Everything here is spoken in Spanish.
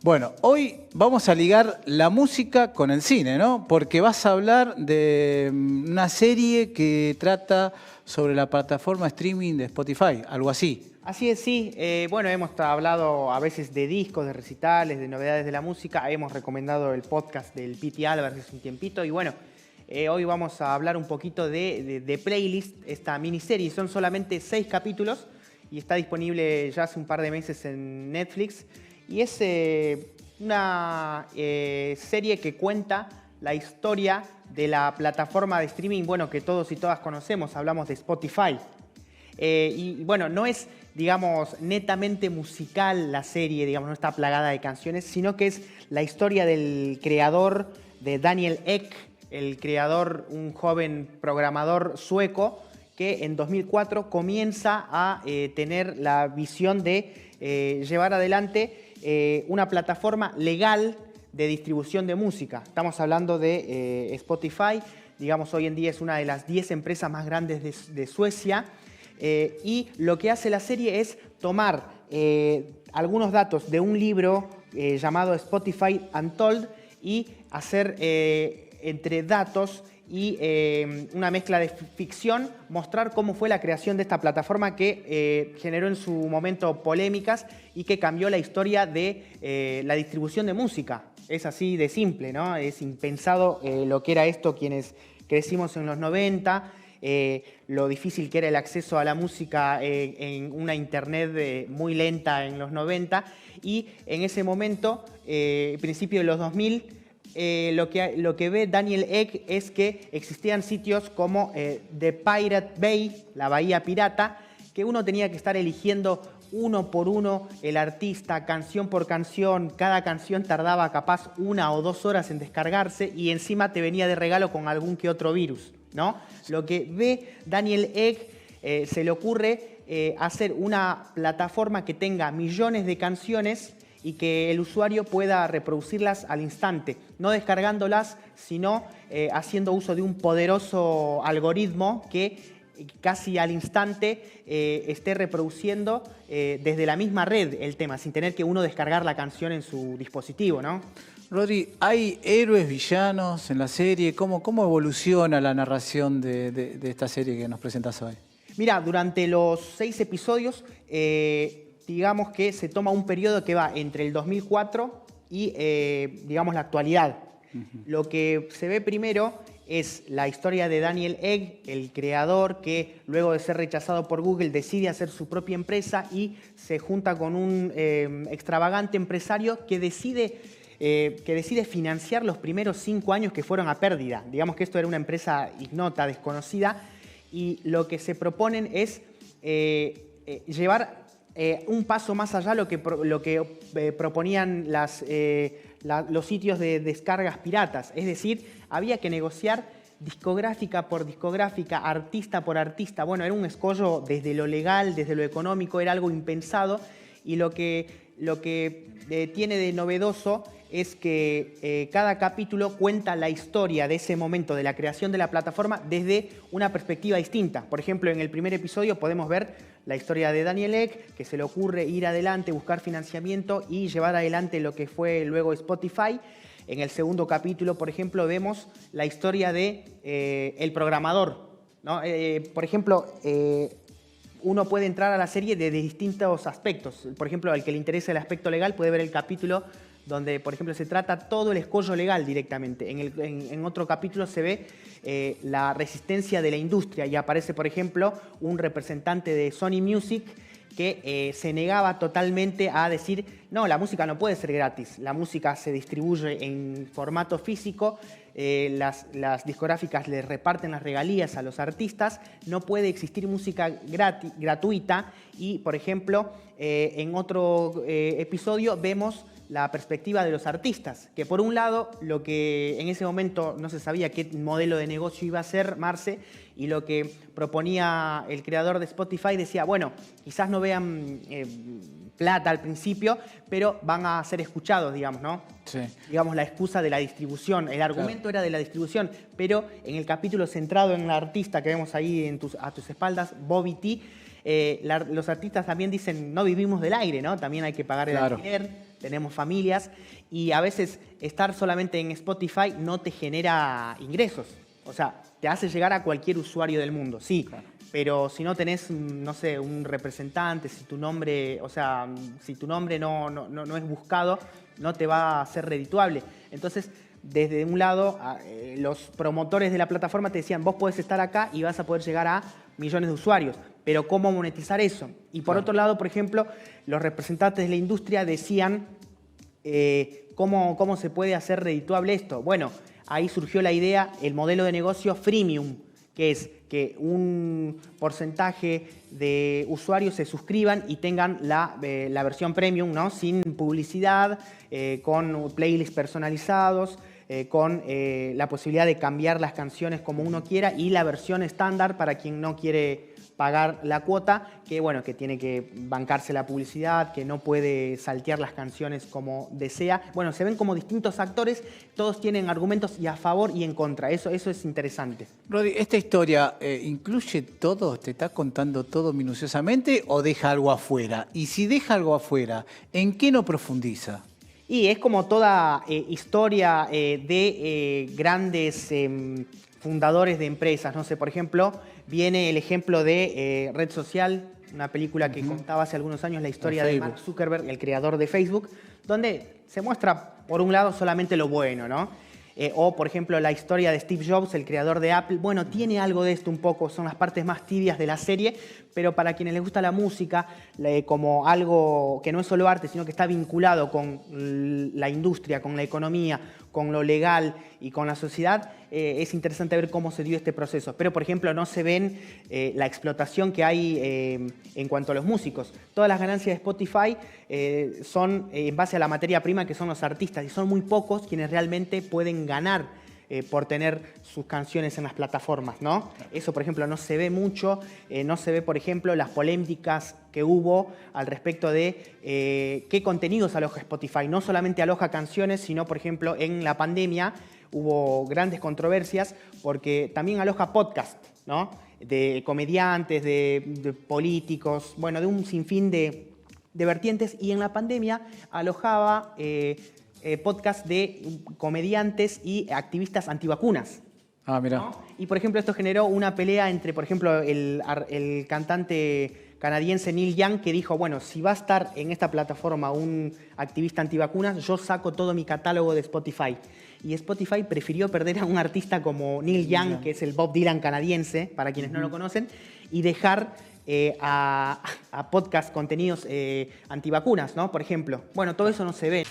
Bueno, hoy vamos a ligar la música con el cine, ¿no? Porque vas a hablar de una serie que trata sobre la plataforma streaming de Spotify, algo así. Así es, sí. Bueno, hemos hablado a veces de discos, de recitales, de novedades de la música. Hemos recomendado el podcast del Piti Álvarez hace un tiempito. Y bueno, hoy vamos a hablar un poquito de Playlist, esta miniserie. Son solamente 6 capítulos y está disponible ya hace un par de meses en Netflix. Y es una serie que cuenta la historia de la plataforma de streaming, bueno, que todos y todas conocemos. Hablamos de Spotify. Y bueno, no es, digamos, netamente musical la serie, digamos, no está plagada de canciones, sino que es la historia del creador, de Daniel Ek, el creador, un joven programador sueco que en 2004 comienza a tener la visión de llevar adelante una plataforma legal de distribución de música. Estamos hablando de Spotify, digamos, hoy en día es una de las 10 empresas más grandes de Suecia. Y lo que hace la serie es tomar algunos datos de un libro llamado Spotify Untold y hacer entre datos y una mezcla de ficción, mostrar cómo fue la creación de esta plataforma que generó en su momento polémicas y que cambió la historia de la distribución de música. Es así de simple, ¿no? Es impensado lo que era esto quienes crecimos en los 90, lo difícil que era el acceso a la música en una internet muy lenta en los 90, y en ese momento, principio de los 2000, lo que ve Daniel Ek es que existían sitios como The Pirate Bay, la Bahía Pirata, que uno tenía que estar eligiendo uno por uno el artista, canción por canción. Cada canción tardaba capaz 1 o 2 horas en descargarse y encima te venía de regalo con algún que otro virus, ¿no? Lo que ve Daniel Ek, se le ocurre hacer una plataforma que tenga millones de canciones y que el usuario pueda reproducirlas al instante, no descargándolas, sino haciendo uso de un poderoso algoritmo que casi al instante esté reproduciendo desde la misma red el tema, sin tener que uno descargar la canción en su dispositivo, ¿no? Rodri, ¿hay héroes, villanos en la serie? ¿Cómo evoluciona la narración de esta serie que nos presentas hoy? Mira, durante los 6 episodios, digamos que se toma un periodo que va entre el 2004 y, digamos, la actualidad. Lo que se ve primero es la historia de Daniel Ek, el creador que luego de ser rechazado por Google decide hacer su propia empresa y se junta con un extravagante empresario que decide financiar los primeros 5 años que fueron a pérdida. Digamos que esto era una empresa ignota, desconocida, y lo que se proponen es llevar un paso más allá lo que proponían los sitios de descargas piratas. Es decir, había que negociar discográfica por discográfica, artista por artista. Bueno, era un escollo desde lo legal, desde lo económico, era algo impensado, y lo que tiene de novedoso es que cada capítulo cuenta la historia de ese momento de la creación de la plataforma desde una perspectiva distinta. Por ejemplo, en el primer episodio podemos ver la historia de Daniel Ek, que se le ocurre ir adelante, buscar financiamiento y llevar adelante lo que fue luego Spotify. En el segundo capítulo, por ejemplo, vemos la historia de el programador, ¿no? Por ejemplo, uno puede entrar a la serie de distintos aspectos. Por ejemplo, al que le interesa el aspecto legal puede ver el capítulo donde, por ejemplo, se trata todo el escollo legal directamente. En otro capítulo se ve la resistencia de la industria y aparece, por ejemplo, un representante de Sony Music que se negaba totalmente a decir, no, la música no puede ser gratis, la música se distribuye en formato físico, las discográficas le reparten las regalías a los artistas, no puede existir música gratuita. Y, por ejemplo, en otro episodio vemos la perspectiva de los artistas, que por un lado, lo que en ese momento no se sabía qué modelo de negocio iba a ser Marce, y lo que proponía el creador de Spotify decía, bueno, quizás no vean plata al principio, pero van a ser escuchados, digamos, ¿no? Sí. Digamos, la excusa de la distribución. El argumento era de la distribución, pero en el capítulo centrado en la artista que vemos ahí a tus espaldas, Bobby T, los artistas también dicen, no vivimos del aire, ¿no? También hay que pagar el alquiler, tenemos familias y a veces estar solamente en Spotify no te genera ingresos. O sea, te hace llegar a cualquier usuario del mundo, sí. Claro. Pero si no tenés, no sé, un representante, si tu nombre, o sea, si tu nombre no es buscado, no te va a ser redituable. Entonces, desde un lado, los promotores de la plataforma te decían, vos podés estar acá y vas a poder llegar a millones de usuarios, pero ¿cómo monetizar eso? Y por otro lado, por ejemplo, los representantes de la industria decían, ¿cómo se puede hacer redituable esto? Bueno, ahí surgió la idea, el modelo de negocio freemium, que es que un porcentaje de usuarios se suscriban y tengan la versión premium, ¿no? Sin publicidad, con playlists personalizados, con la posibilidad de cambiar las canciones como uno quiera y la versión estándar para quien no quiere pagar la cuota, que bueno, que tiene que bancarse la publicidad, que no puede saltear las canciones como desea. Bueno, se ven como distintos actores, todos tienen argumentos y a favor y en contra. Eso es interesante. Rodi, ¿esta historia incluye todo? ¿Te está contando todo minuciosamente o deja algo afuera? Y si deja algo afuera, ¿en qué no profundiza? Y es como toda historia de grandes fundadores de empresas. No sé, por ejemplo, viene el ejemplo de Red Social, una película que contaba hace algunos años la historia de Mark Zuckerberg, el creador de Facebook, donde se muestra, por un lado, solamente lo bueno, ¿no? O, por ejemplo, la historia de Steve Jobs, el creador de Apple. Bueno, tiene algo de esto un poco, son las partes más tibias de la serie, pero para quienes les gusta la música, como algo que no es solo arte, sino que está vinculado con la industria, con la economía, con lo legal y con la sociedad, es interesante ver cómo se dio este proceso. Pero, por ejemplo, no se ven la explotación que hay en cuanto a los músicos. Todas las ganancias de Spotify son en base a la materia prima que son los artistas y son muy pocos quienes realmente pueden ganar por tener sus canciones en las plataformas, ¿no? Eso, por ejemplo, no se ve mucho, no se ve, por ejemplo, las polémicas que hubo al respecto de qué contenidos aloja Spotify. No solamente aloja canciones, sino, por ejemplo, en la pandemia hubo grandes controversias porque también aloja podcast, ¿no? De comediantes, de políticos, bueno, de un sinfín de vertientes, y en la pandemia alojaba podcast de comediantes y activistas antivacunas. Ah, mira. ¿No? Y, por ejemplo, esto generó una pelea entre, por ejemplo, el cantante canadiense Neil Young, que dijo, bueno, si va a estar en esta plataforma un activista antivacunas, yo saco todo mi catálogo de Spotify. Y Spotify prefirió perder a un artista como Neil Young, que es el Bob Dylan canadiense, para quienes no lo conocen, y dejar a podcast contenidos antivacunas, ¿no? Por ejemplo. Bueno, todo eso no se ve.